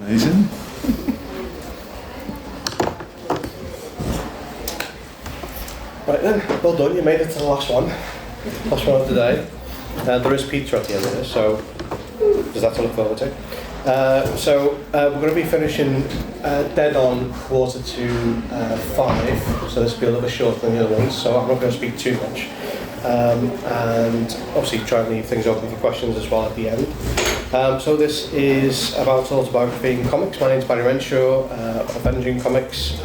Amazing. Right then, well done, you made it to the last one. Last one of the day. There is pizza at the end of this, so does that to look forward to? We're going to be finishing dead on 4:45, so this will be a little bit shorter than the other ones, so I'm not going to speak too much. And obviously try and leave things open for questions as well at the end. So this is about autobiography in comics. My name's RENSHAW, Avenging Comics.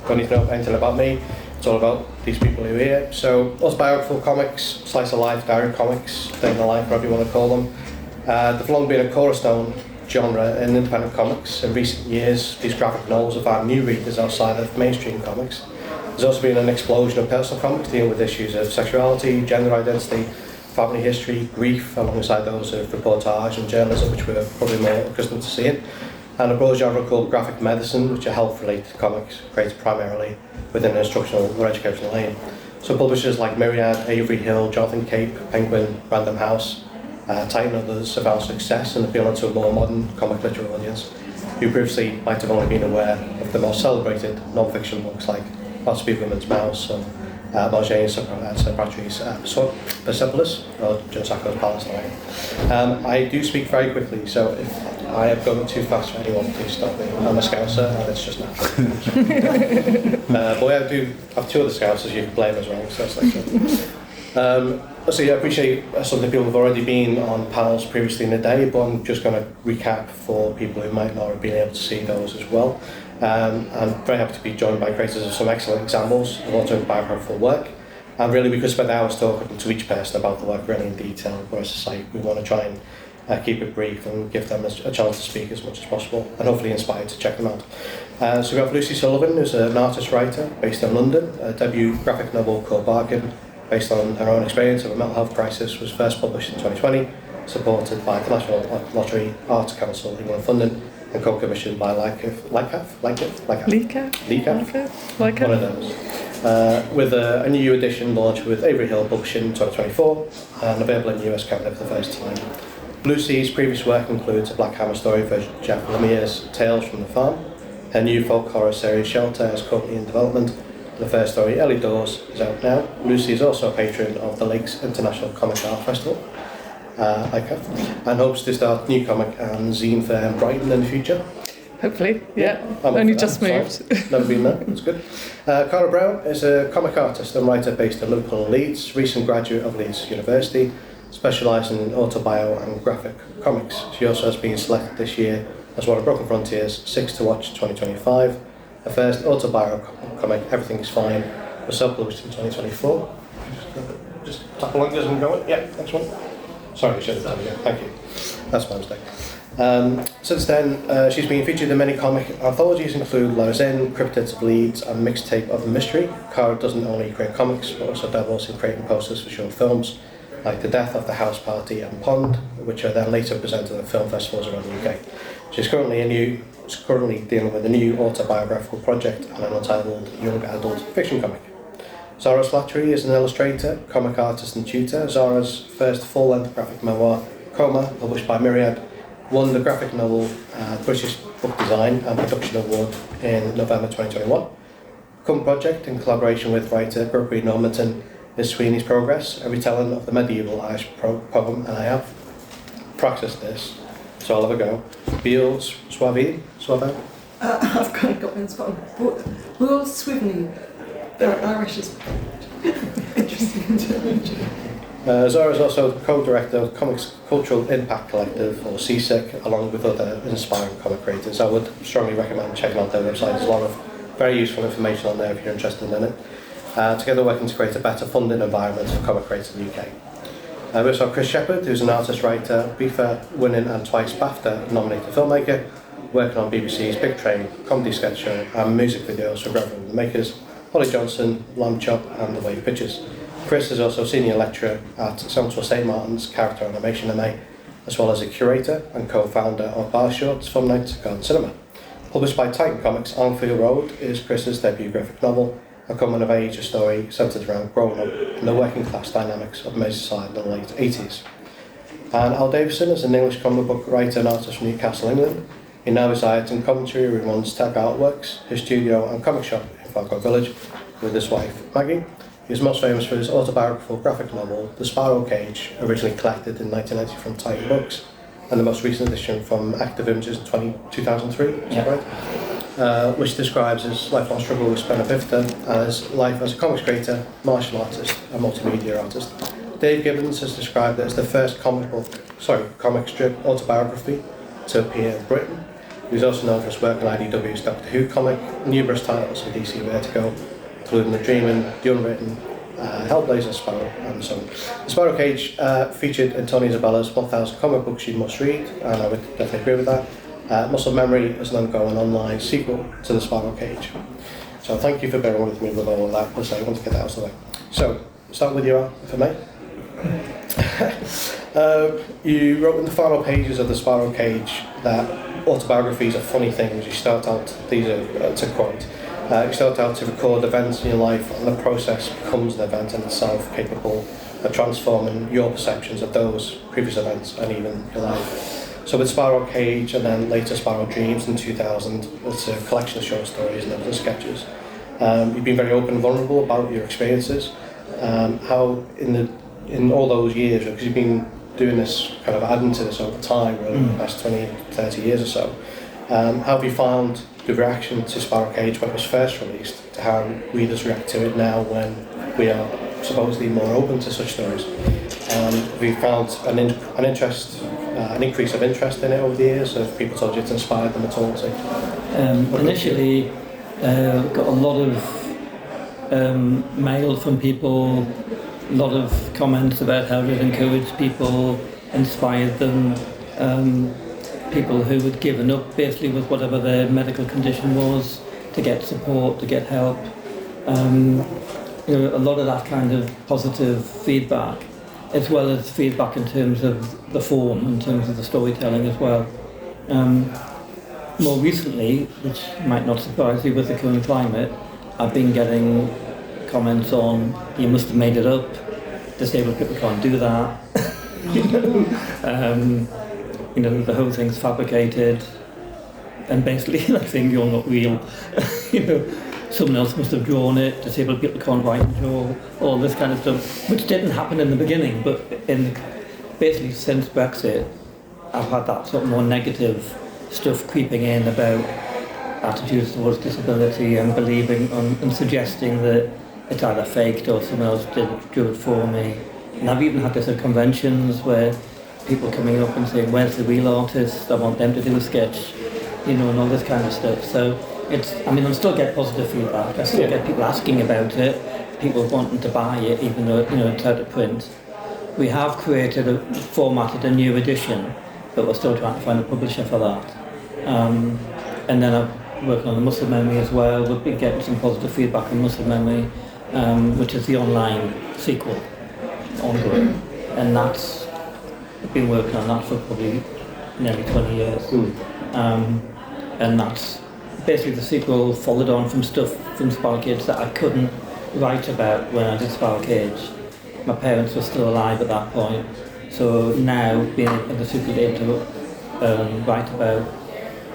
Don't need to know anything about me. It's all about these people who are here. So autobiographical comics, slice of life, diary comics, day in the life, whatever you want to call them. They've long been a cornerstone genre in independent comics. In recent years, these graphic novels have found new readers outside of mainstream comics. There's also been an explosion of personal comics dealing with issues of sexuality, gender identity, family history, grief, alongside those of reportage and journalism, which we're probably more accustomed to seeing. And a broad genre called graphic medicine, which are health-related comics created primarily within an instructional or educational aim. So publishers like Myriad, Avery Hill, Jonathan Cape, Penguin, Random House, Titan and others have found success in appealing to a more modern comic literary audience who previously might have only been aware of the most celebrated non-fiction books like Women's Mouse or Marjane Sapratri's Persepolis or Josako's Palestine. I do speak very quickly, so if I am going too fast for anyone, please stop me. I'm a Scouser and it's just natural. But I do have two other Scousers you can blame as well, so that's like so yeah, I appreciate some of the people who have already been on panels previously in the day, but I'm just going to recap for people who might not have been able to see those as well. I'm very happy to be joined by creators of some excellent examples of autobiographical work, and really we could spend hours talking to each person about the work really in detail, but as I say, we want to try and keep it brief and give them a chance to speak as much as possible, and hopefully inspired to check them out. So we have Lucy Sullivan, who's an artist-writer based in London. A debut graphic novel called Bargain, based on her own experience of a mental health crisis, was first published in 2020, supported by the National Lottery Arts Council England funding, and co-commissioned by Ljerka, one of those. With a new edition launched with Avery Hill Publishing in 2024, and available in US Canada for the first time. Lucy's previous work includes a Black Hammer story for Jeff Lemire's Tales from the Farm. Her new folk horror series Shelter is currently in development. The first story, Early Doors, is out now. Lucy is also a patron of the Lakes International Comic Art Festival, and hopes to start new comic and zine fair in Brighton in the future. Hopefully, yeah. Only just moved. Never been there, that's good. Cara Brown is a comic artist and writer based in Liverpool and Leeds, recent graduate of Leeds University, specialising in autobio and graphic comics. She also has been selected this year as one of Broken Frontiers 6 to Watch 2025. Her first autobiographical comic, Everything is Fine, was self-published in 2024. Just tap along as I'm going. Yeah, next one. Sorry, I should have done it. Thank you. That's my mistake. Since then, she's been featured in many comic anthologies, include Letters In, Cryptids of Leeds, and Mixtape of the Mystery. Cara doesn't only create comics, but also dabbles in creating posters for short films, like The Death of the House Party and Pond, which are then later presented at film festivals around the UK. She's currently dealing with a new autobiographical project and an untitled young adult fiction comic. Zara Slattery is an illustrator, comic artist and tutor. Zara's first full-length graphic memoir, Coma, published by Myriad, won the graphic novel British Book Design and Production Award in November 2021. Coma project, in collaboration with writer Gregory Normanton, is Sweeney's Progress, a retelling of the medieval Irish poem, and I have practiced this, so I'll have a go. Beal Suave? I've kind of got in spot. Beal Swivney. They're Irish as interesting intervention. Zara is also co-director of Comics Cultural Impact Collective, or CSIC, along with other inspiring comic creators. I would strongly recommend checking out their website. There's a lot of very useful information on there if you're interested in it. Together working to create a better funding environment for comic creators in the UK. We also have Chris Shepherd, who's an artist-writer, BAFTA-winning and twice BAFTA-nominated filmmaker, working on BBC's Big Train, comedy sketch show and music videos for Reverend the Makers, Holly Johnson, Lamb Chop and The Wave Pictures. Chris is also senior lecturer at Central St Martin's Character Animation MA, as well as a curator and co-founder of Bar Shorts Fun Night Garden Cinema. Published by Titan Comics, Anfield Road is Chris's debut graphic novel, a coming of age story centred around growing up in the working class dynamics of Merseyside in the late 80s. And Al Davison is an English comic book writer and artist from Newcastle, England. He now resides in Coventry, where he runs Tech Artworks, his studio and comic shop in Falco Village with his wife Maggie. He is most famous for his autobiographical graphic novel, The Sparrow Cage, originally collected in 1990 from Titan Books, and the most recent edition from Active Images in 2003, is that right? Which describes his lifelong struggle with spina bifida and his life as a comics creator, martial artist, and multimedia artist. Dave Gibbons has described it as the first comic strip autobiography to appear in Britain. He's also known for his work on IDW's Doctor Who comic, numerous titles for DC Vertigo, including The Dreamin', The Unwritten, Hellblazer, Sparrow, and so on. The Sparrow Cage featured in Tony Isabella's 1000 comic books you must read, and I would definitely agree with that. Muscle Memory is an ongoing online sequel to The Sparrow Cage. So thank you for bearing with me with all of that, because I want to get that out of the way. So, start with you, Al, if I may. You wrote in the final pages of The Sparrow Cage that autobiographies are funny things. You start out, these are to quote, you start out to record events in your life, and the process becomes an event in itself, capable of transforming your perceptions of those previous events and even your life. So with Sparrow Cage and then later Sparrow Dreams in 2000, it's a collection of short stories, notes and sketches. You've been very open and vulnerable about your experiences. How in all those years, because you've been doing this, kind of adding to this over time, really, the past 20, 30 years or so, how have you found the reaction to Sparrow Cage when it was first released, to how readers react to it now when we are supposedly more open to such stories? Have you found an increase of interest in it over the years? Have people told you it's inspired them at all? Initially, got a lot of mail from people, a lot of comments about how it encouraged people, inspired them, people who had given up basically with whatever their medical condition was to get support, to get help. A lot of that kind of positive feedback, as well as feedback in terms of the form, in terms of the storytelling as well. More recently, which might not surprise you with the current climate, I've been getting comments on, you must have made it up, disabled people can't do that. The whole thing's fabricated, and basically like saying you're not real. Someone else must have drawn it, disabled people can't write and draw, all this kind of stuff, which didn't happen in the beginning, but basically since Brexit, I've had that sort of more negative stuff creeping in about attitudes towards disability and believing and suggesting that it's either faked or someone else drew it for me. And I've even had this at conventions where people coming up and saying, where's the real artist? I want them to do a sketch, and all this kind of stuff. So I still get positive feedback. I still get people asking about it, people wanting to buy it, even though it's out of print. We have formatted a new edition, but we're still trying to find a publisher for that. And then I'm working on the Muscle Memory as well. We've been getting some positive feedback on Muscle Memory, which is the online sequel, ongoing. And I've been working on that for probably nearly 20 years. And that's basically the sequel followed on from stuff from Sparrow Cage that I couldn't write about when I did Sparrow Cage. My parents were still alive at that point, so now being in the sequel able to write about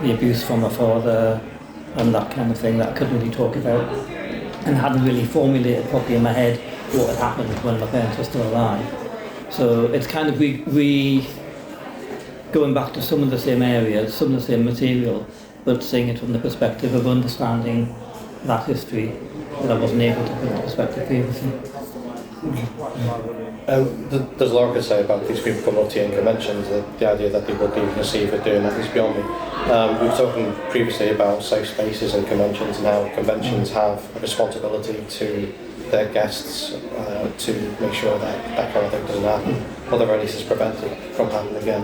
the abuse from my father and that kind of thing that I couldn't really talk about and hadn't really formulated properly in my head what had happened when my parents were still alive. So it's kind of going back to some of the same areas, some of the same material, but seeing it from the perspective of understanding that history that I wasn't able to put into perspective previously. There's a lot I could say about these people coming up to you in conventions, the idea that people can receive it doing that is beyond me. We were talking previously about safe spaces and conventions and how conventions have a responsibility to their guests to make sure that that kind of thing doesn't happen, or the very least is prevented from happening again.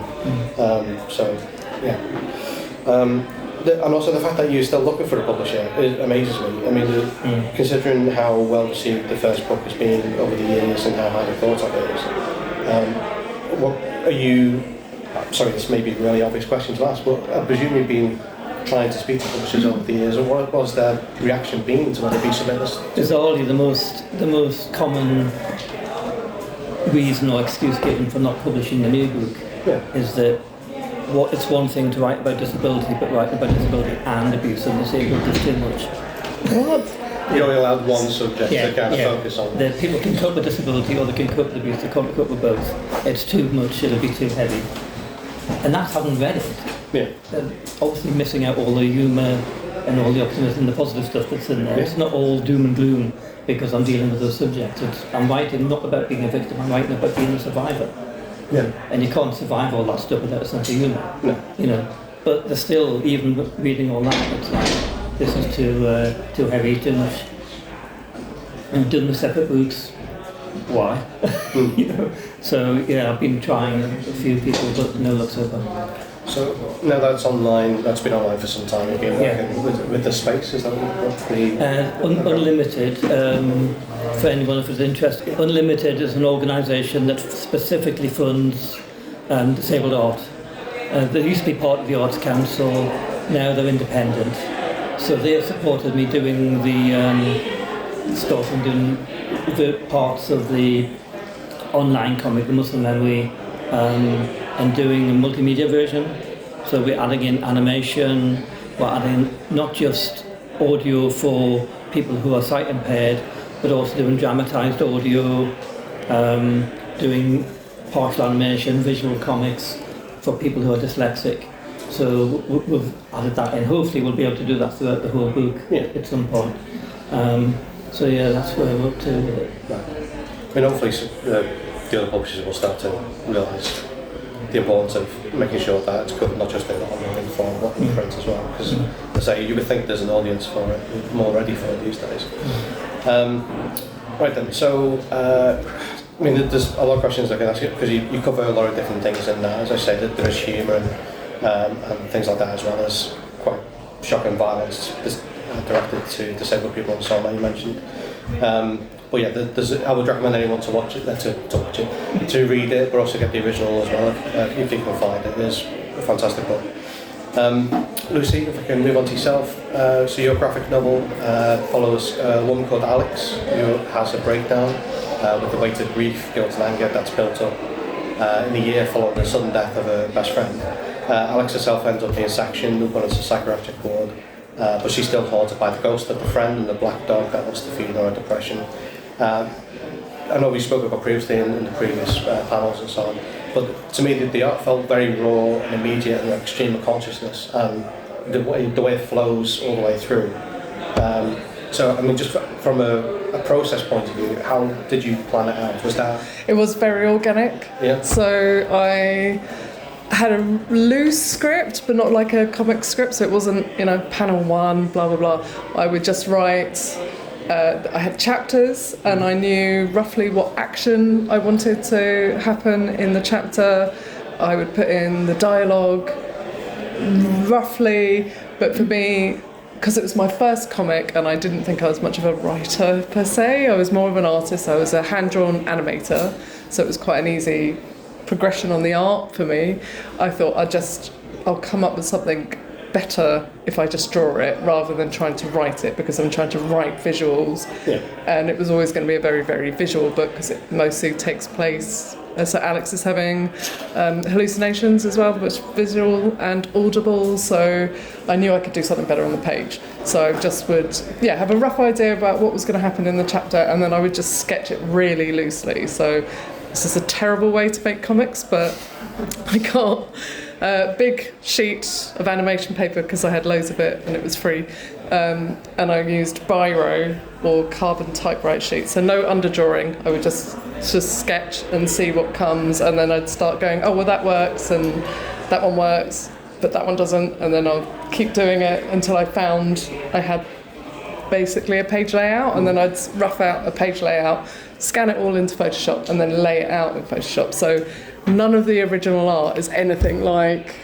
And also the fact that you're still looking for a publisher amazes me. I mean, considering how well received the first book has been over the years and how highly thought of it is, what are you? Sorry, this may be a really obvious question to ask, but I presume you've been trying to speak to publishers over the years, and what was their reaction been to when they submit this? Bizarrely, the most common reason or excuse given for not publishing the new book is that it's one thing to write about disability, but writing about disability and abuse and disabled is too much. What? You're only allowed one subject to kind of focus on. The people can cope with disability or they can cope with abuse, they can't cope with both. It's too much, it'll be too heavy. And that's having read it. Yeah. Obviously missing out all the humour and all the optimism, the positive stuff that's in there. It's not all doom and gloom because I'm dealing with those subjects. I'm writing not about being a victim, I'm writing about being a survivor. Yeah. And you can't survive all that stuff without a sense of humour. No. You know. But there's still, even reading all that, it's like, this is too heavy, too much. And doing the separate books, why? You know. So yeah, I've been trying a few people, but no luck so far. So now that's online, that's been online for some time. You've been working with the space, is that what Unlimited, for anyone if it's interested. Unlimited is an organisation that specifically funds disabled art. They used to be part of the Arts Council, now they're independent. So they have supported me doing the stuff and doing the parts of the online comic, the Muslim Memory, and doing a multimedia version. So we're adding in animation, we're adding not just audio for people who are sight impaired, but also doing dramatised audio, doing partial animation, visual comics for people who are dyslexic. So we've added that in. Hopefully we'll be able to do that throughout the whole book at some point. So yeah, that's where we're up to with it. Right. I mean, hopefully the other publishers will start to realise the importance of making sure that it's covered not just in the online form but in print as well, because as I say, you would think there's an audience for it, more ready for it these days. Right then, so I mean, there's a lot of questions I can ask you because you cover a lot of different things in that. As I said, there is humour and things like that, as well as quite shocking violence directed to disabled people and so on that you mentioned. But yeah, I would recommend anyone to watch it, to read it, but also get the original as well if you can find it. It's a fantastic book. Lucy, if I can move on to yourself. So your graphic novel follows a woman called Alex who has a breakdown with the weight of grief, guilt and anger that's built up in a year following the sudden death of her best friend. Alex herself ends up being sectioned and put into a psychiatric ward, but she's still haunted by the ghost of the friend and the black dog that wants to feed her depression. I know we spoke about previously in the previous panels and so on, but to me the art felt very raw and immediate and extreme of consciousness, and the way it flows all the way through. So I mean, just from a process point of view, how did you plan it out? It was very organic. Yeah. So I had a loose script, but not like a comic script, so it wasn't, panel one, blah, blah, blah. I would just write, I had chapters, and I knew roughly what action I wanted to happen in the chapter. I would put in the dialogue, roughly, but for me, because it was my first comic and I didn't think I was much of a writer per se, I was more of an artist. I was a hand-drawn animator, so it was quite an easy progression on the art for me. I thought I'll come up with something better if I just draw it rather than trying to write it, because I'm trying to write visuals. Yeah. And it was always going to be a very, very visual book because it mostly takes place. So Alex is having hallucinations as well, which visual and audible, so I knew I could do something better on the page. So I just would have a rough idea about what was going to happen in the chapter, and then I would just sketch it really loosely. So this is a terrible way to make comics, but I got a big sheet of animation paper because I had loads of it and it was free, and I used biro or carbon typewrite sheets, so no underdrawing. I would just sketch and see what comes, and then I'd start going, oh well, that works and that one works, but that one doesn't, and then I'll keep doing it until I found I had basically a page layout, and then I'd rough out a page layout, scan it all into Photoshop, and then lay it out in Photoshop. So none of the original art is anything like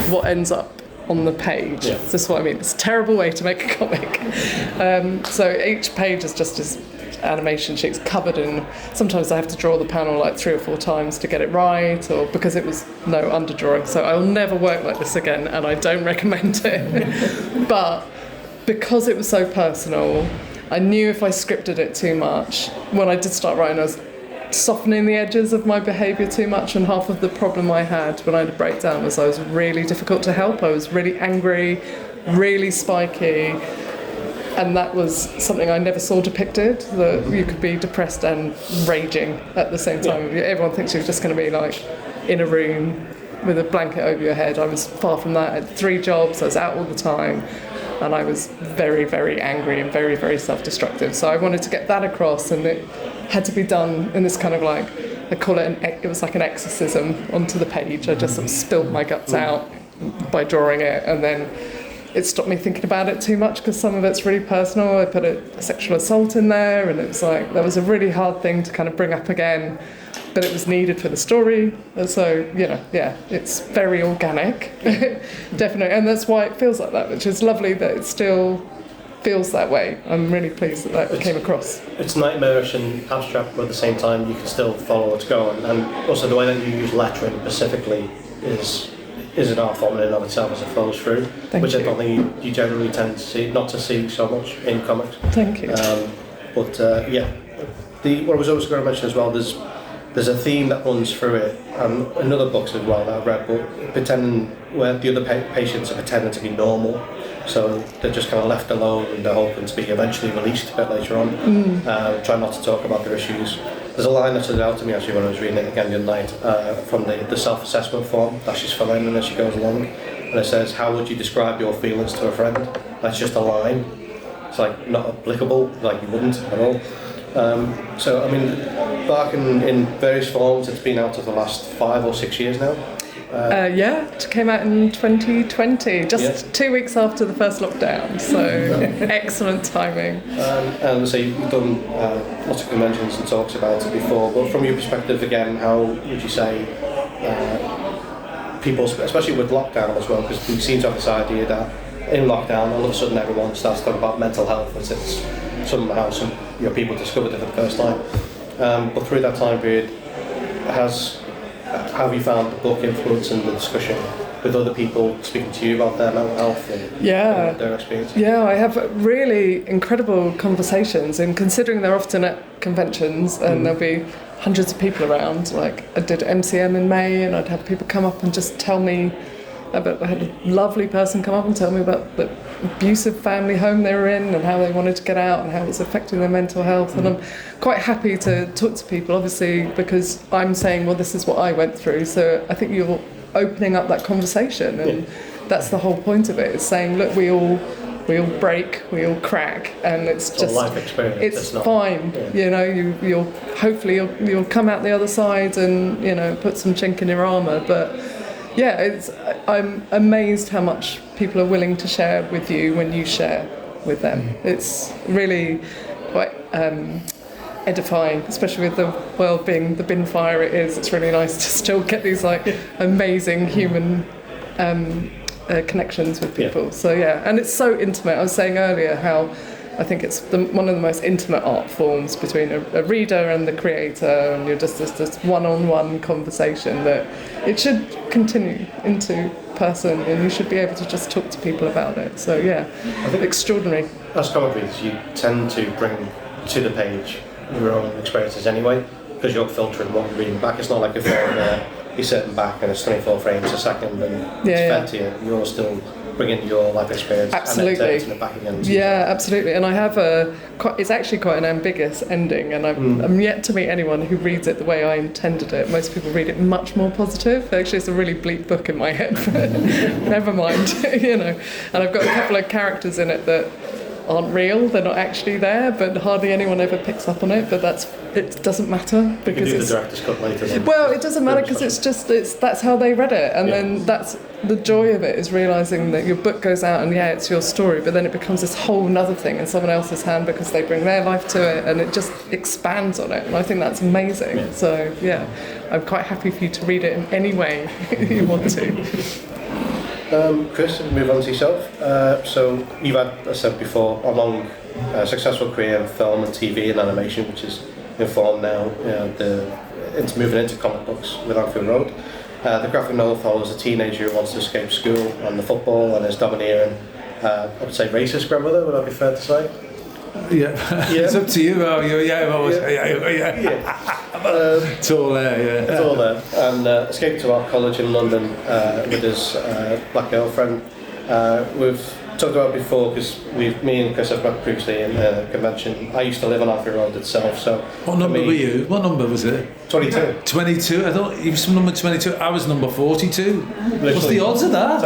what ends up on the page. Yeah. This is what I mean. It's a terrible way to make a comic. So each page is just this animation sheets covered in, sometimes I have to draw the panel like 3 or 4 times to get it right, or because it was no underdrawing. So I'll never work like this again, and I don't recommend it. But because it was so personal, I knew if I scripted it too much, when I did start writing, I was softening the edges of my behaviour too much, and half of the problem I had when I had a breakdown was I was really difficult to help. I was really angry, really spiky, and that was something I never saw depicted, that you could be depressed and raging at the same time. Everyone thinks you're just going to be like in a room with a blanket over your head. I was far from that. I had 3 jobs, I was out all the time, and I was very, very angry and very, very self-destructive. So I wanted to get that across, and it had to be done in this kind of like, I call it it was like an exorcism onto the page. I just sort of spilled my guts out by drawing it, and then it stopped me thinking about it too much because some of it's really personal. I put a sexual assault in there, and it was like, that was a really hard thing to kind of bring up again, but it was needed for the story. And so, it's very organic, definitely, and that's why it feels like that, which is lovely that it still feels that way. I'm really pleased that came across. It's nightmarish and abstract, but at the same time you can still follow what's going. And also the way that you use lettering specifically is an art form in and of itself as it flows through, which I don't think you generally tend to not see so much in comics. Thank you. What I was also going to mention as well, there's a theme that runs through it, and in other books as well that I've read, but pretending where the other patients are pretending to be normal, so they're just kind of left alone and they're hoping to be eventually released a bit later on. Try not to talk about their issues. There's a line that stood out to me actually when I was reading it again the other night from the self-assessment form that she's filling in as she goes along, and it says, "How would you describe your feelings to a friend?" That's just a line. It's like not applicable, like you wouldn't at all. So I mean, back in various forms, it's been out for the last 5 or 6 years now. It came out in 2020, just 2 weeks after the first lockdown, so excellent timing. And so you've done lots of conventions and talks about it before, but from your perspective again, how would you say people, especially with lockdown as well, because we seem to have this idea that in lockdown all of a sudden everyone starts talking about mental health as it's somehow people discovered it for the first time. But through that time period, how have you found the book influencing the discussion with other people speaking to you about their mental health and their experience? Yeah, I have really incredible conversations, and considering they're often at conventions and there'll be hundreds of people around, like I did MCM in May, and I'd have people come up and just tell me about, I had a lovely person come up and tell me about the abusive family home they were in and how they wanted to get out and how it was affecting their mental health. And I'm quite happy to talk to people, obviously, because I'm saying, well, this is what I went through. So I think you're opening up that conversation, and that's the whole point of it, is saying, look, we all break, we all crack, and it's just life experience. It's fine. You'll hopefully you'll come out the other side and put some chink in your armour, but I'm amazed how much people are willing to share with you when you share with them. It's really quite edifying, especially with the world being the bin fire it is. It's really nice to still get these amazing human connections with people. So and it's so intimate. I was saying earlier how I think it's one of the most intimate art forms between a reader and the creator, and you're just this one-on-one conversation that it should continue into person, and you should be able to just talk to people about it. So I think extraordinary. As comic readers, you tend to bring to the page your own experiences anyway, because you're filtering what you're reading back. It's not like if you're sitting back and it's 24 frames a second and it's fed to you. You're still bringing your life experience absolutely. And then turning it back again. Absolutely. And I have it's actually quite an ambiguous ending, and I'm yet to meet anyone who reads it the way I intended it. Most people read it much more positive. Actually, it's a really bleak book in my head, but never mind, And I've got a couple of characters in it that aren't real, they're not actually there, but hardly anyone ever picks up on it, but it doesn't matter because it's the director's cut later. Well, it doesn't matter because that's how they read it, and then that's the joy of it, is realising that your book goes out and it's your story, but then it becomes this whole other thing in someone else's hand because they bring their life to it, and it just expands on it, and I think that's amazing. So I'm quite happy for you to read it in any way you want to. Chris, move on to yourself. So you've had, as I said before, a long, successful career in film and TV and animation, which is informed now into moving into comic books with Anfield Road. The graphic novel follows a teenager who wants to escape school and the football and his domineering, I would say racist grandmother, would that be fair to say? Yeah. It's up to you. Oh, it's all there. Yeah. It's all there. And escaped to our college in London with his black girlfriend. We've talked about it before because me and Chris have met previously in a convention. I used to live on Anfield Road itself, so... What number were you? What number was it? 22. 22? I thought you was number 22. I was number 42. What's the odds of that?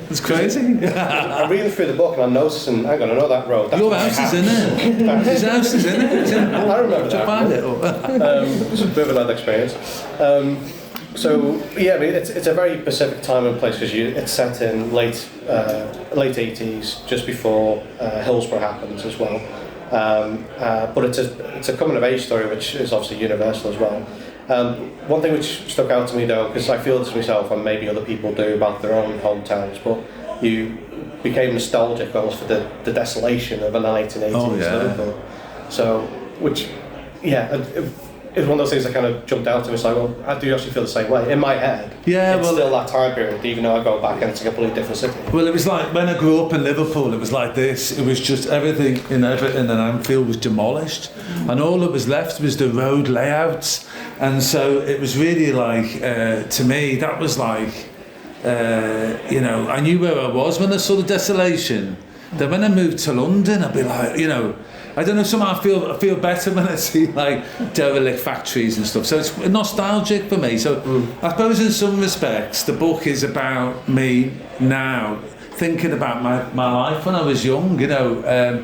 It's crazy. I'm reading through the book and I'm noticing, hang on, I know that road. That's your house is in it. His house is in it. I remember that. Find it. It's a bit of an odd experience. So yeah, I mean, it's a very specific time and place because it's set in late 80s, just before Hillsborough happens as well. But it's a coming of age story, which is obviously universal as well. One thing which stuck out to me though, because I feel this myself and maybe other people do about their own hometowns, but you became nostalgic almost for the desolation of a night in 80s Liverpool. So, which, yeah. It's one of those things that kind of jumped out to me. It's like, well, I do actually feel the same way. In my head, it's still that time period, even though I go back and it's a completely different city. Well, it was like, when I grew up in Liverpool, it was like this. It was just everything in Everton and Anfield was demolished. And all that was left was the road layouts. And so it was really like, to me, that was like, I knew where I was when I saw the desolation. Then when I moved to London, I'd be like, I don't know, somehow I feel better when I see like derelict factories and stuff. So it's nostalgic for me. So I suppose in some respects the book is about me now, thinking about my life when I was young. The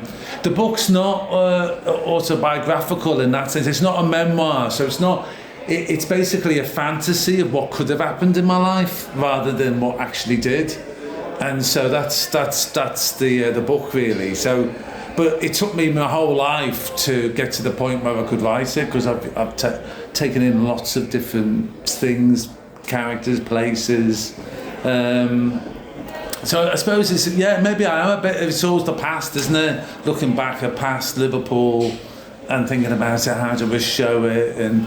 book's not autobiographical in that sense. It's not a memoir, so it's not. It's basically a fantasy of what could have happened in my life rather than what actually did. And so that's the book really. So. But it took me my whole life to get to the point where I could write it because I've taken in lots of different things, characters, places. So I suppose maybe I am a bit. It's always the past, isn't it? Looking back at past Liverpool and thinking about it, how do I show it, and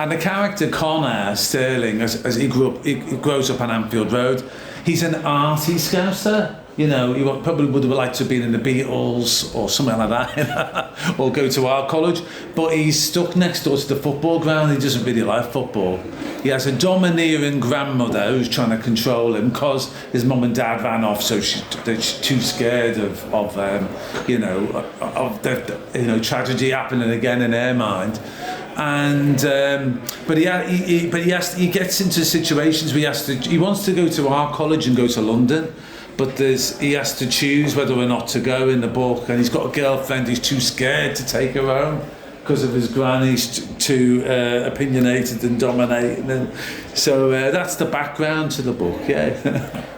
the character Connor Sterling, as he grows up on Anfield Road, he's an arty scouser. He probably would have liked to have been in the Beatles or something like that, or go to our college. But he's stuck next door to the football ground. He doesn't really like football. He has a domineering grandmother who's trying to control him because his mum and dad ran off, so she's too scared of tragedy happening again in her mind. And but he gets into situations where he wants to go to our college and go to London. But he has to choose whether or not to go in the book, and he's got a girlfriend who's too scared to take her home because of his granny's too opinionated and dominating. And so that's the background to the book, yeah.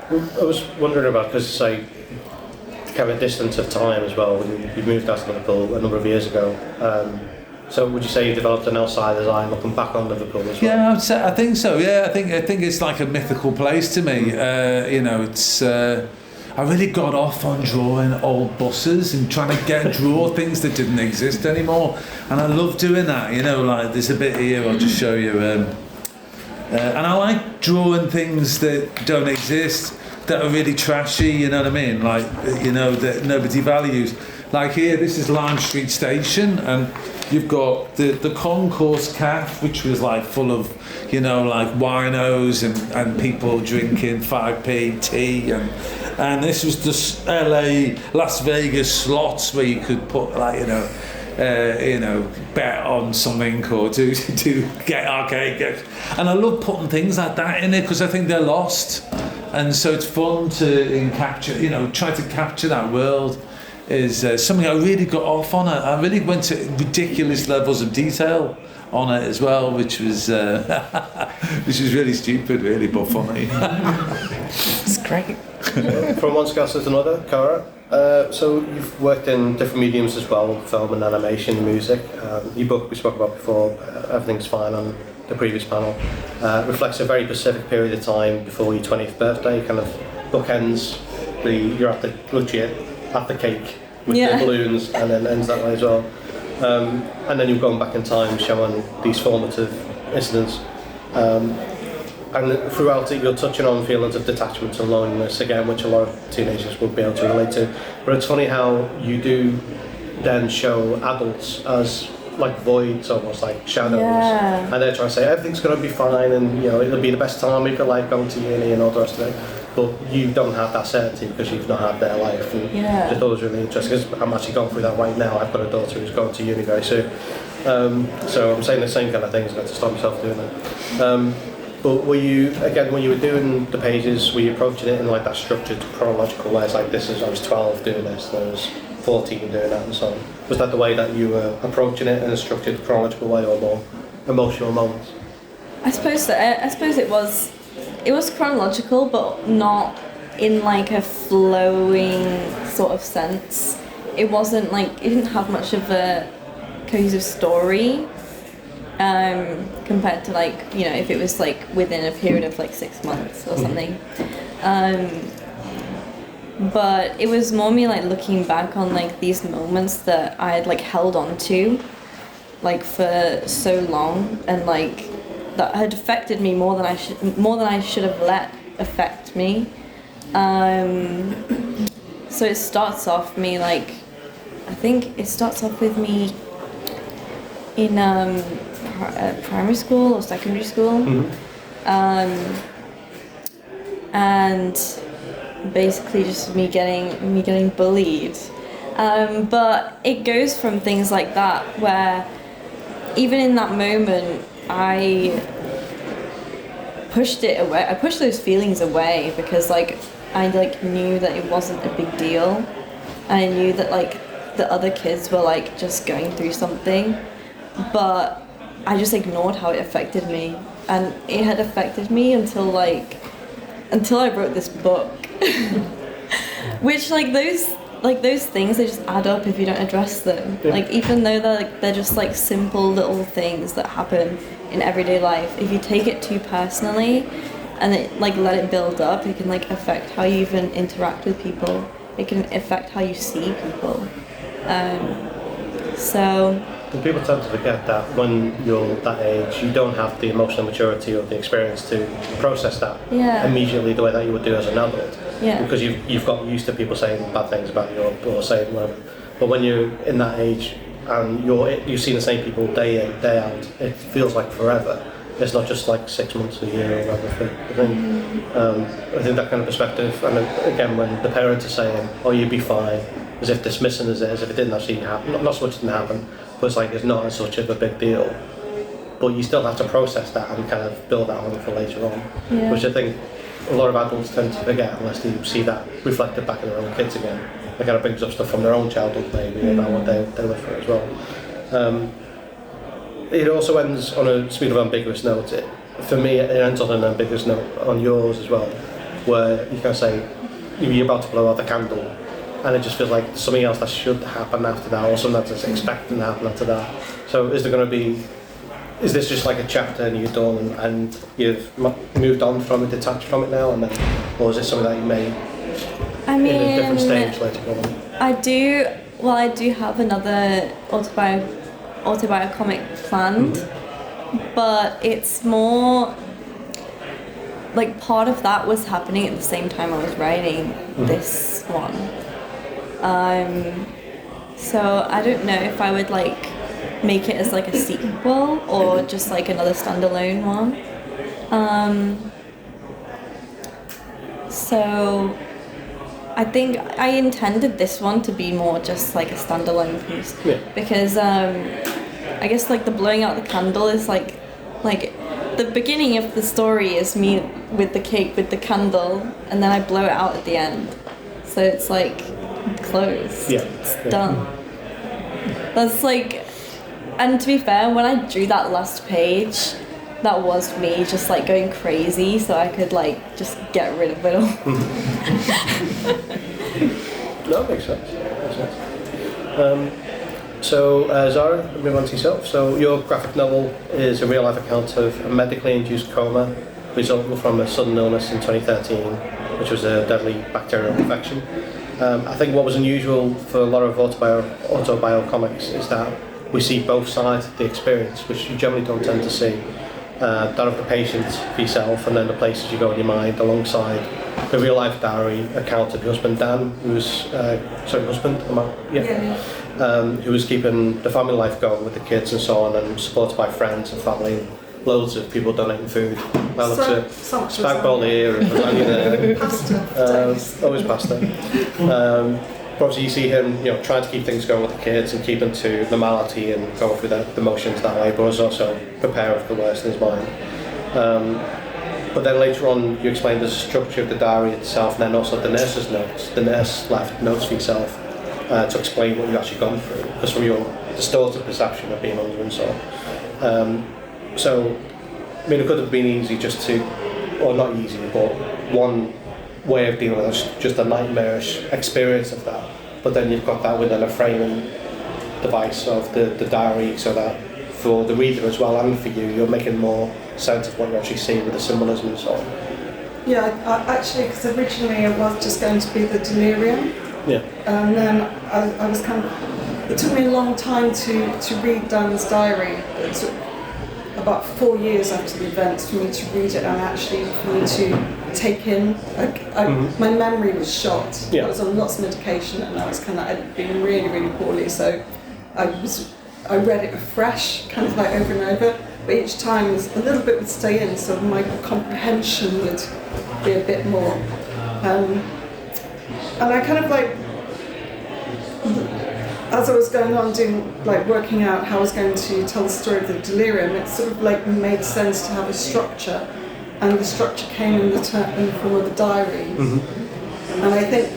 I was wondering about, because it's like kind of a distance of time as well. You moved out to Liverpool a number of years ago. So would you say you developed an outsider's eye looking back on Liverpool as well? Yeah, I think so. Yeah, I think it's like a mythical place to me. It's. I really got off on drawing old buses and trying to draw things that didn't exist anymore, and I love doing that. Like there's a bit here. I'll just show you. And I like drawing things that don't exist, that are really trashy. You know what I mean? Like that nobody values. Like here, this is Lime Street Station, and you've got the concourse cafe, which was like full of, like winos and people drinking 5p tea, and this was the LA, Las Vegas slots where you could put bet on something or to get arcade games. And I love putting things like that in it because I think they're lost, and so it's fun to try to capture that world. Is something I really got off on. I really went to ridiculous levels of detail on it as well, which was really stupid, really, but funny. It's great. From one scout to another, Cara. So you've worked in different mediums as well, film and animation, music. Your book we spoke about before, Everything's Fine, on the previous panel, reflects a very specific period of time before your 20th birthday. Kind of bookends you're at the cake with the balloons, and then ends that way as well. And then you've gone back in time showing these formative incidents. And throughout it you're touching on feelings of detachment and loneliness again, which a lot of teenagers will be able to relate to. But it's funny how you do then show adults as like voids, almost like shadows, Yeah. and they're trying to say everything's going to be fine, and you know it'll be the best time of your life going to uni and all the rest of it. But you don't have that certainty because you've not had their life, and Yeah. just always really interesting. Because I'm actually going through that right now. I've got a daughter who's going to uni very soon, so I'm saying the same kind of things. I've got to stop myself doing that. But were you, again, when you were doing the pages, were you approaching it in like that structured chronological way? It's like this is I was 12 doing this, and I was 14 doing that, and so on. Was that the way that you were approaching it in a structured chronological way, or more emotional moments? I suppose so. I suppose it was chronological, but not in like a flowing sort of sense. It wasn't like, it didn't have much of a cohesive story compared to like, you know, if it was like within a period of like 6 months or something. But it was more me like looking back on like these moments that I had like held on to like for so long, and like that had affected me more than I should have let affect me. So it starts off me like, I think it starts off with me in primary school or secondary school, and basically just me getting bullied. But it goes from things like that where even in that moment I pushed it away. I pushed those feelings away because like I like knew that it wasn't a big deal. I knew that like the other kids were like just going through something, but I just ignored how it affected me, and it had affected me until I wrote this book. Which like those things, they just add up if you don't address them. Yeah. Like even though they're just like simple little things that happen in everyday life, if you take it too personally and it like let it build up, it can like affect how you even interact with people. It can affect how you see people. So And people tend to forget that when you're that age, you don't have the emotional maturity or the experience to process that immediately the way that you would do as an adult. Yeah. Because you've got used to people saying bad things about you or saying whatever. But when you're in that age and you've seen the same people day in, day out, it feels like forever. It's not just like 6 months, a year or whatever. I think that kind of perspective, and again when the parents are saying, oh, you'd be fine, as if dismissing as if it didn't actually happen, not so much didn't happen, but it's like it's not as such of a big deal. But you still have to process that and kind of build that on for later on, which I think a lot of adults tend to forget unless they see that reflected back in their own kids again. It kind of brings up stuff from their own childhood maybe about what they went through as well. It also ends on a speed of ambiguous note. For me, it ends on an ambiguous note on yours as well, where you can say you're about to blow out the candle, and it just feels like something else that should happen after that, or something that's expected to happen after that. So is this just like a chapter and you're done and you've moved on from it, detached from it now, and then, or is it something that you may in a different stage later on? I do have another autobiographical planned, but it's more like part of that was happening at the same time I was writing this one. So I don't know if I would like make it as like a sequel or just like another standalone one. So I think I intended this one to be more just like a standalone piece, because I guess like the blowing out the candle is like the beginning of the story is me with the cake with the candle, and then I blow it out at the end. So it's like closed. It's done. That's like, and to be fair, when I drew that last page, that was me just like going crazy, so I could like just get rid of it all. No, that makes sense. So Zara, move on to yourself. So your graphic novel is a real-life account of a medically induced coma resulting from a sudden illness in 2013, which was a deadly bacterial infection. I think what was unusual for a lot of autobiographical comics is that we see both sides of the experience, which you generally don't tend to see. That of the patient for yourself, and then the places you go in your mind alongside the real life diary account of your husband Dan, who's who was keeping the family life going with the kids and so on, and supported by friends and family. Loads of people donating food. Well, it's a spag bol here and lasagna there. Pasta. Always pasta. But obviously you see him, trying to keep things going with the kids and keep them to normality and go through the motions that way, but was also preparing for the worst in his mind. But then later on you explained the structure of the diary itself, and then also the nurse's notes. The nurse left notes for yourself to explain what you've actually gone through, because from your distorted perception of being under and so on. So, I mean, it could have been easy just to, or not easy, but one way of dealing with it was just a nightmarish experience of that. But then you've got that within a framing device of the diary, so that for the reader as well and for you, you're making more sense of what you actually see with the symbolism and so on. Yeah, actually, because originally it was just going to be the delirium. Yeah. And then I was it took me a long time to read Dan's diary. It took about 4 years after the events for me to read it and actually for me to take in. My memory was shot. Yeah. I was on lots of medication and I'd been really, really poorly. So I read it afresh, kind of like over and over. But each time a little bit would stay in, so my comprehension would be a bit more. And I kind of as I was going on working out how I was going to tell the story of the delirium, it sort of made sense to have a structure, and the structure came in the form of a diary. Mm-hmm. And I think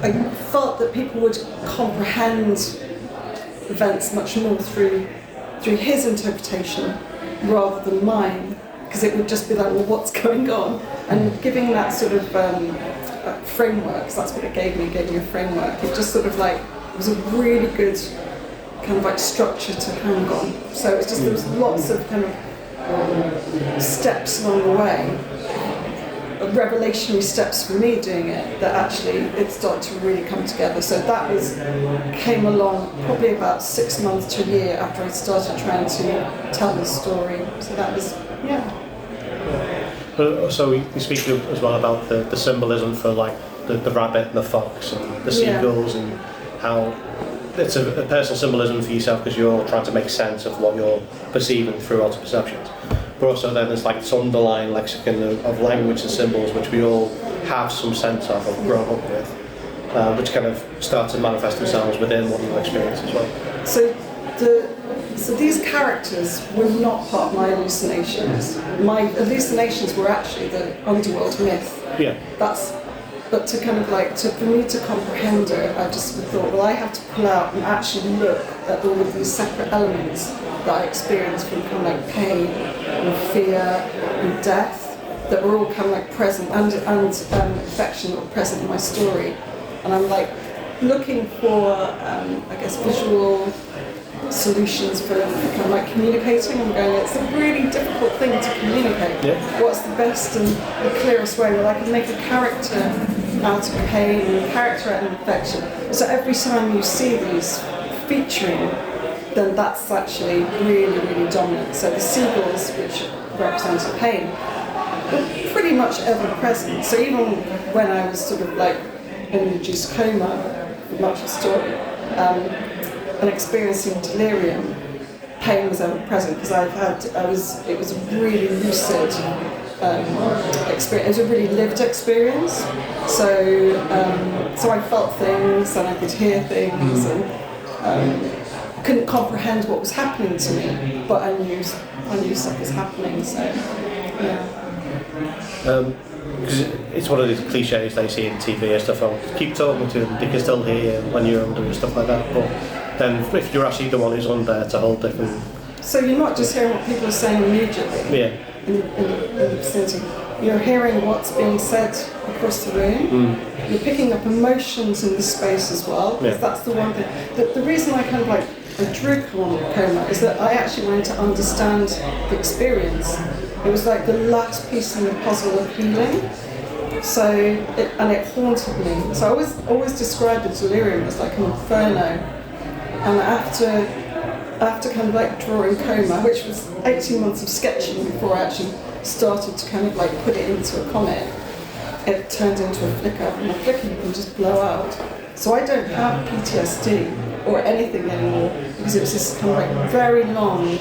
I felt that people would comprehend events much more through his interpretation rather than mine, because it would just be like, well, what's going on? And giving that sort of framework, because that's what it gave me a framework. It just sort of it was a really good kind of structure to hang on. So it's just, there was lots of kind of steps along the way, revelationary steps for me doing it, that actually it started to really come together. So that came along probably about 6 months to a year after I started trying to tell the story. So that was, So you speak as well about the symbolism for the rabbit and the fox and the seagulls, and how it's a personal symbolism for yourself because you're trying to make sense of what you're perceiving through altered perceptions. But also then there's this underlying lexicon of language and symbols which we all have some sense of or grown up with, which kind of start to manifest themselves within what you experience as well. So these characters were not part of my hallucinations. My hallucinations were actually the underworld myth. Yeah. But to kind of for me to comprehend it, I just thought, well, I have to pull out and actually look at all of these separate elements that I experienced, from kind of pain and fear and death, that were all kind of present, and affection that were present in my story. And I'm looking for, visual solutions for kind of communicating. I'm going, it's a really difficult thing to communicate. Yeah. What's the best and the clearest way? Well, I can make a character out of pain and a character out of affection. So every time you see these featuring, then that's actually really, really dominant. So the seagulls, which represent pain, were pretty much ever present. So even when I was sort of in induced coma for much of the story, and experiencing delirium, pain was ever present because it was a really lucid experience. It was a really lived experience. So I felt things and I could hear things and couldn't comprehend what was happening to me, but I knew stuff was happening. So yeah. It's one of these cliches they see in TV and stuff. Keep talking to them; they can still hear when you're under and stuff like that. But then, if you're actually the one who's under, it's a whole different. So you're not just hearing what people are saying immediately. Yeah. In the vicinity, you're hearing what's being said across the room. You're picking up emotions in the space as well. Because that's the one thing. The reason I kind of I drew Coma is that I actually wanted to understand the experience. It was the last piece in the puzzle of healing. So, it haunted me. So I always described the delirium as an inferno. And after kind of drawing Coma, which was 18 months of sketching before I actually started to kind of put it into a comic, it turns into a flicker, and a flicker you can just blow out. So I don't have PTSD or anything anymore because it was this kind of like very long,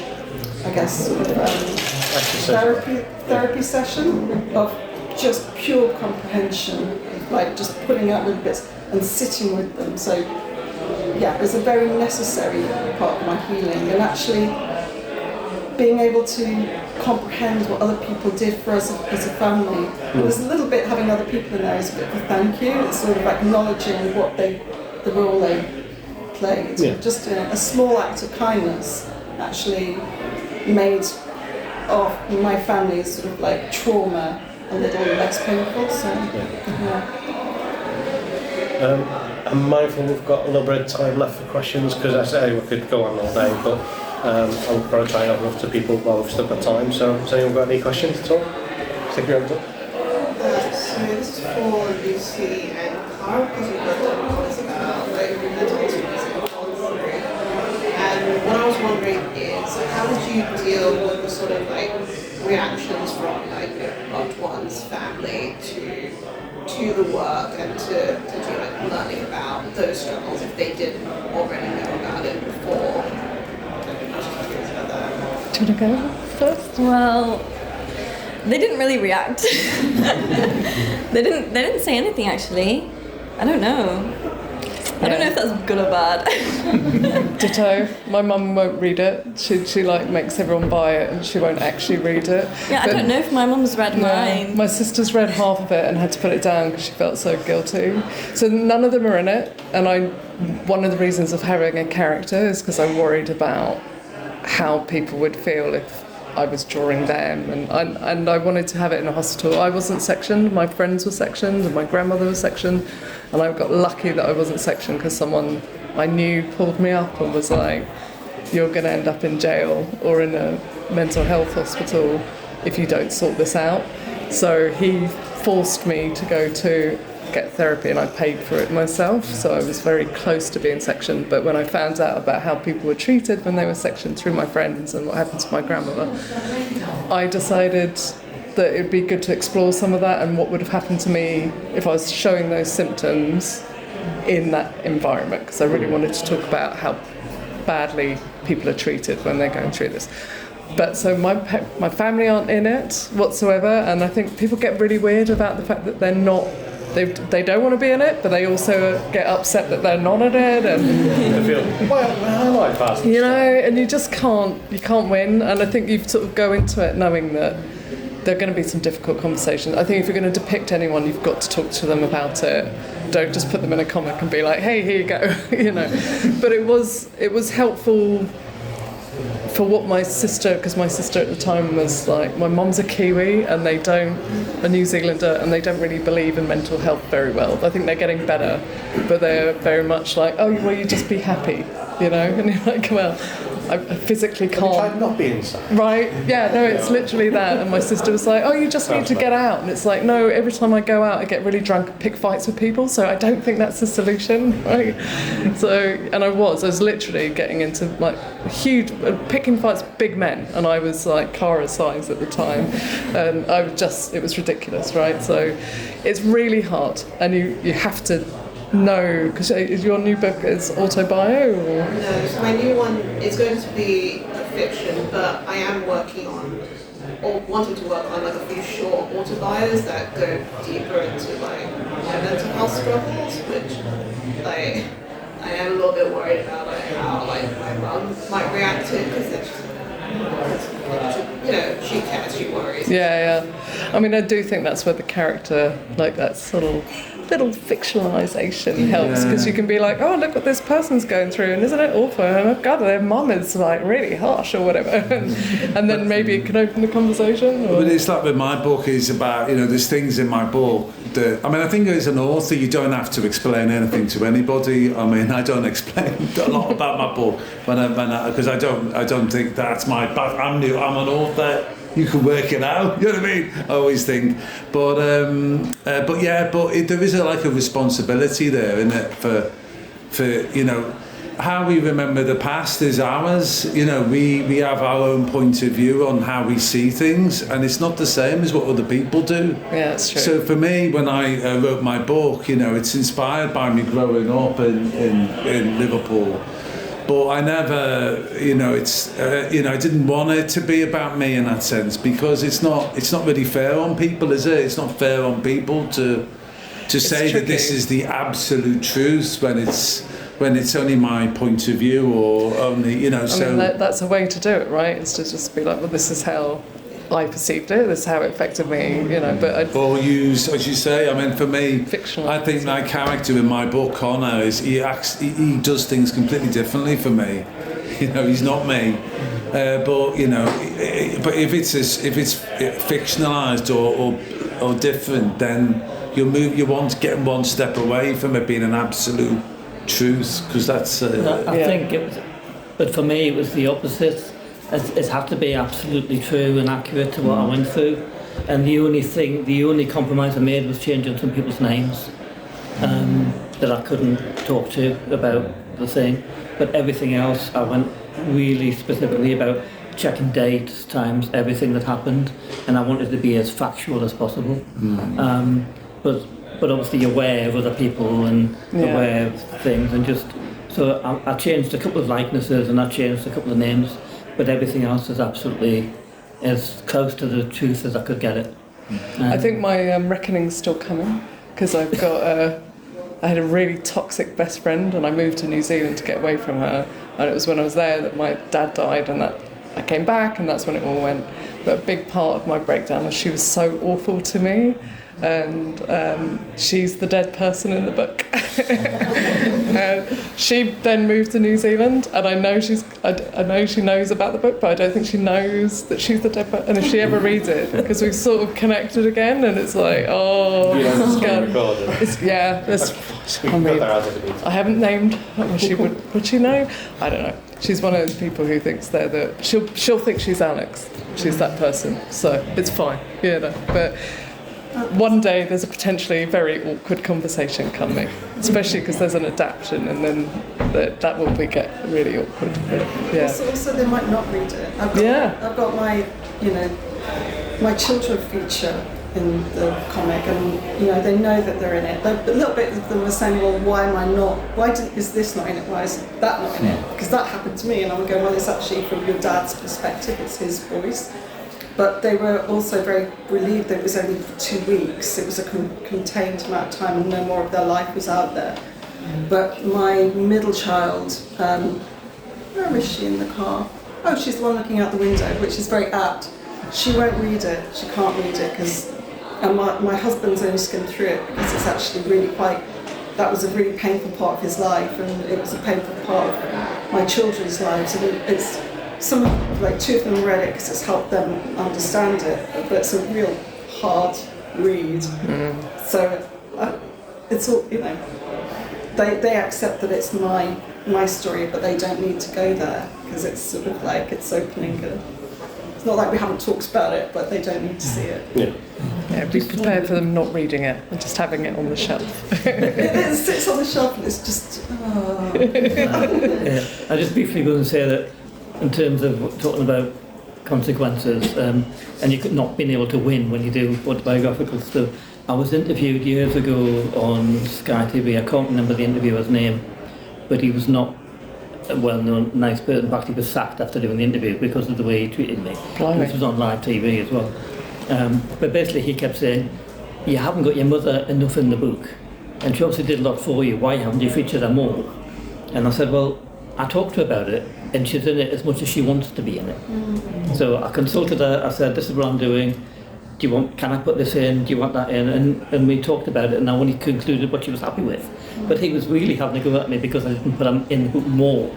I guess, sort of therapy session of just pure comprehension, like just putting out little bits and sitting with them. So yeah, it's a very necessary part of my healing, and actually being able to comprehend what other people did for us as a family. And there's a little bit, having other people in there is a bit of a thank you. It's sort of acknowledging the role they played. Yeah. Just a small act of kindness actually made of my family's sort of like trauma a little less painful. So yeah. I'm mindful we've got a little bit of time left for questions, because I say we could go on all day, but I'm going to try and open up to people while we've still got time. So has anyone got any questions at all? Stick your hands up. So this is for Lucy and Cara, because we've got done this about like mental health music and Bolster. And what I was wondering is, how did you deal with the sort of like reactions from like loved ones, family to the work, and to do like learning about those struggles if they didn't already know about it before? Do you want to go first? Well, they didn't really react. They didn't say anything actually. I don't know. I don't know if that's good or bad. Ditto. My mum won't read it. She like makes everyone buy it, and she won't actually read it. Yeah, I don't know if my mum's read mine. My sister's read half of it and had to put it down because she felt so guilty. So none of them are in it, and one of the reasons of having a character is because I'm worried about how people would feel if I was drawing them, and I wanted to have it in a hospital. I wasn't sectioned, my friends were sectioned, and my grandmother was sectioned, and I got lucky that I wasn't sectioned because someone I knew pulled me up and was like, you're going to end up in jail or in a mental health hospital if you don't sort this out. So he forced me to go to get therapy, and I paid for it myself, so I was very close to being sectioned. But when I found out about how people were treated when they were sectioned through my friends and what happened to my grandmother, I decided that it would be good to explore some of that and what would have happened to me if I was showing those symptoms in that environment, because I really wanted to talk about how badly people are treated when they're going through this. But so my family aren't in it whatsoever, and I think people get really weird about the fact that they're not. They don't want to be in it, but they also get upset that they're not in it, and I feel, well, I like fast. you know, and you just can't win. And I think you sort of go into it knowing that there are going to be some difficult conversations. I think if you're going to depict anyone, you've got to talk to them about it. Don't just put them in a comic and be like, hey, here you go, you know. But it was helpful for what my sister, because my sister at the time was like, my mum's a Kiwi and a New Zealander, and they don't really believe in mental health very well. I think they're getting better, but they're very much like, oh, well, you just be happy, you know? And you're like, well, I physically can't. Have you tried not being sad? Right, yeah, no, it's literally that. And my sister was like, oh, you just need to get out. And it's like, no, every time I go out, I get really drunk and pick fights with people, so I don't think that's the solution, right? So, and I was literally getting into like huge, picking fights with big men, and I was like Cara's size at the time, and it was ridiculous, right? So it's really hard, and you have to know, because your new book is autobio, or? No, so my new one is going to be fiction, but I am working on, or wanting to work on, like a few short autobios that go deeper into like my mental health struggles, which like I am a little bit worried about like how like my mum might react to it, because it's you know, she cares, she worries. Yeah. I mean, I do think that's where the character, like that sort of little fictionalisation helps, because you can be like, oh, look what this person's going through, and isn't it awful? And oh God, their mum is like really harsh or whatever, and then maybe it can open the conversation. Or... But it's like with my book is about, you know, there's things in my book that, I mean, I think as an author you don't have to explain anything to anybody. I mean, I don't explain a lot about my book because I don't think that's my. I'm new. I'm an author. You can work it out, you know what I mean? I always think, but there is like a responsibility there, isn't it? For you know, how we remember the past is ours. You know, we have our own point of view on how we see things, and it's not the same as what other people do. Yeah, that's true. So for me, when I wrote my book, you know, it's inspired by me growing up in Liverpool. But I never, you know, I didn't want it to be about me in that sense, because it's not really fair on people, is it? It's not fair on people to say that this is the absolute truth when it's only my point of view, or only, you know. I mean, that's a way to do it, right? It's to just be like, well, this is how I perceived it, this is how it affected me, you know. But or use, as you say, I mean, for me, fictional. I think my character in my book, Connor, is he does things completely differently from me. You know, he's not me. But you know, but if it's fictionalised or different, then you want to get one step away from it being an absolute truth, because that's. I think it was, but for me it was the opposite. It had to be absolutely true and accurate to what I went through, and the only compromise I made was changing some people's names that I couldn't talk to about the thing. But everything else, I went really specifically about checking dates, times, everything that happened, and I wanted to be as factual as possible. But obviously aware of other people and aware of things, and just so I changed a couple of likenesses and I changed a couple of names, but everything else is absolutely as close to the truth as I could get it. I think my reckoning's still coming, because I've got I had a really toxic best friend, and I moved to New Zealand to get away from her, and it was when I was there that my dad died, and that I came back, and that's when it all went. But a big part of my breakdown was she was so awful to me, and she's the dead person in the book. She then moved to New Zealand, and I know she knows about the book, but I don't think she knows that she's the dead person. And if she ever reads it, because we've sort of connected again, and it's like, I haven't named. Would she know? I don't know. She's one of those people who thinks that she'll think she's Alex. She's that person, so it's fine, you know. But one day there's a potentially very awkward conversation coming, especially because there's an adaptation, and then that will get really awkward. But, yeah. Also, they might not read it. I've got my, you know, my children feature in the comic, and you know they know that they're in it. A little bit of them were saying, well, why am I not? Is this not in it? Why is that not in it? Because that happened to me, and I would go, well, it's actually from your dad's perspective. It's his voice. But they were also very relieved that it was only for 2 weeks. It was a contained amount of time, and no more of their life was out there. But my middle child, where is she in the car? Oh, she's the one looking out the window, which is very apt. She won't read it. She can't read it because, and my husband's only skimmed through it because it's actually really that was a really painful part of his life, and it was a painful part of my children's lives. And it's two of them read it because it's helped them understand it, but it's a real hard read. So it's all, you know, they accept that it's my story, but they don't need to go there because it's sort of like it's opening. It's not like we haven't talked about it, but they don't need to see it. Yeah, be prepared for them not reading it and just having it on the shelf. It sits on the shelf and it's just. I just briefly going to say that, in terms of talking about consequences, and you could not being able to win when you do autobiographical stuff. I was interviewed years ago on Sky TV. I can't remember the interviewer's name, but he was not a well-known, nice person. In fact, he was sacked after doing the interview because of the way he treated me. This was on live TV as well. But basically, he kept saying, "You haven't got your mother enough in the book, and she obviously did a lot for you. Why haven't you featured her more?" And I said, "Well, I talked to her about it, and she's in it as much as she wants to be in it." So I consulted her. I said, "This is what I'm doing. Can I put this in? Do you want that in?" And we talked about it, and I only concluded what she was happy with. But he was really having a go at me because I didn't put him in the book more.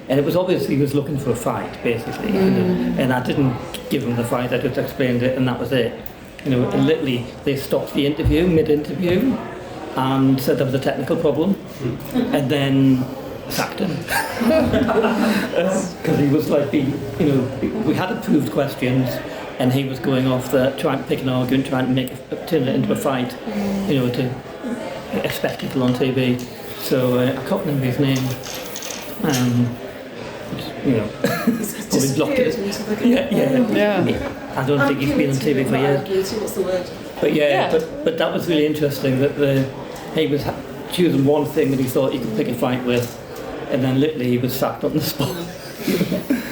And it was obvious he was looking for a fight, basically. You know? And I didn't give him the fight. I just explained it, and that was it. You know, and literally they stopped the interview mid-interview and said there was a technical problem, and then sacked him because he was like we had approved questions, and he was going off there trying to pick an argument, trying to turn it into a fight, you know, to a spectacle on TV. So I can't remember his name. You know, It's blocked it. disappeared into the Yeah. I don't think he's been on TV for years. What's the word? But Yeah. but that was really interesting that he was choosing one thing that he thought he could pick a fight with, and then literally he was sacked on the spot.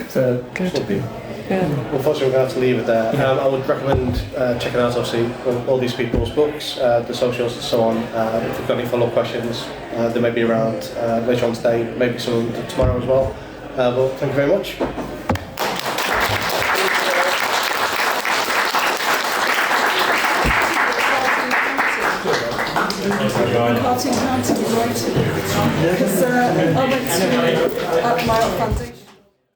So Good. Yeah. Unfortunately, we're going to have to leave it there. I would recommend checking out, obviously, all these people's books, the socials and so on. If you've got any follow-up questions, they may be around later on today, maybe some tomorrow as well. But thank you very much. Cartoon counting writing. Because I went to my art foundation.